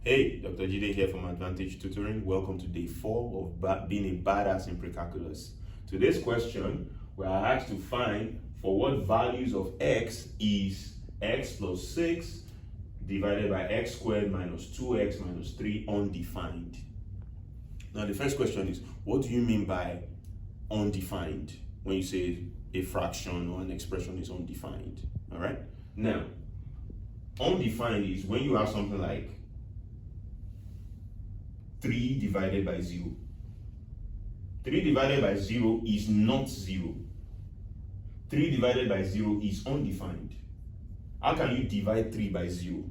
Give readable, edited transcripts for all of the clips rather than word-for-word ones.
Hey, Dr. Jide here from Advantage Tutoring. Welcome to day 4 of being a badass in Precalculus. Today's question, we are asked to find for what values of x is x plus 6 divided by x squared minus 2x minus 3 undefined. Now the first question is, what do you mean by undefined when you say a fraction or an expression is undefined? All right. Now, undefined is when you have something like 3 divided by 0. 3 divided by 0 is not 0. 3 divided by 0 is undefined. How can you divide 3 by 0?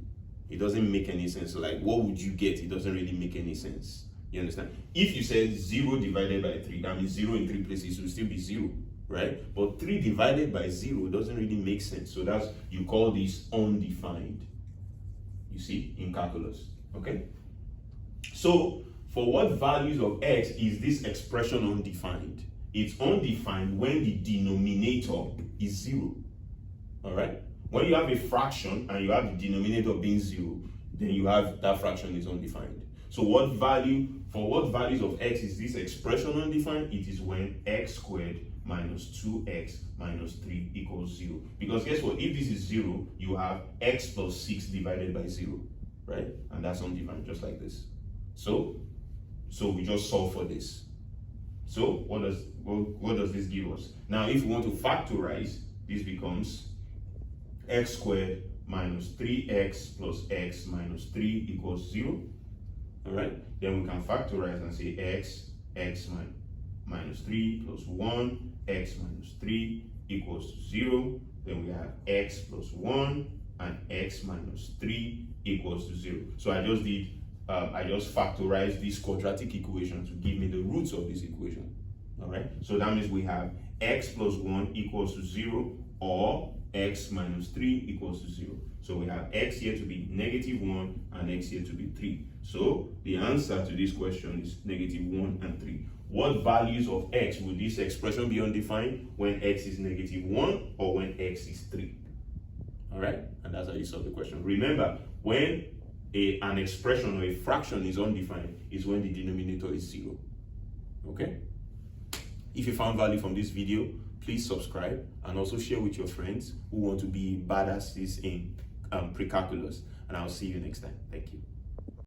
It doesn't make any sense. Like, what would you get? It doesn't really make any sense. You understand? If you said 0 divided by 3, that means 0 in 3 places will still be 0, right? But 3 divided by 0 doesn't really make sense. So that's, you call this undefined. You see, in calculus, okay? So, for what values of x is this expression undefined? It's undefined when the denominator is 0. All right? When you have a fraction and you have the denominator being 0, then you have that fraction is undefined. So, for what values of x is this expression undefined? It is when x squared minus 2x minus 3 equals 0. Because guess what? If this is 0, you have x plus 6 divided by 0, right? And that's undefined, just like this. So we just solve for this. So what does this give us? Now, if we want to factorize, this becomes x squared minus 3x plus x minus 3 equals 0. All right. Then we can factorize and say x minus 3 plus 1, x minus 3 equals 0. Then we have x plus 1 and x minus 3 equals to 0. So I just factorized this quadratic equation to give me the roots of this equation. All right. So that means we have x plus 1 equals to 0 or x minus 3 equals to 0. So we have x here to be -1 and x here to be 3. So the answer to this question is -1 and 3. What values of x will this expression be undefined? When x is -1 or when x is 3. All right. And that's how you solve the question. Remember, when an expression or a fraction is undefined is when the denominator is 0. Okay? If you found value from this video, please subscribe and also share with your friends who want to be badasses in Precalculus. And I'll see you next time. Thank you.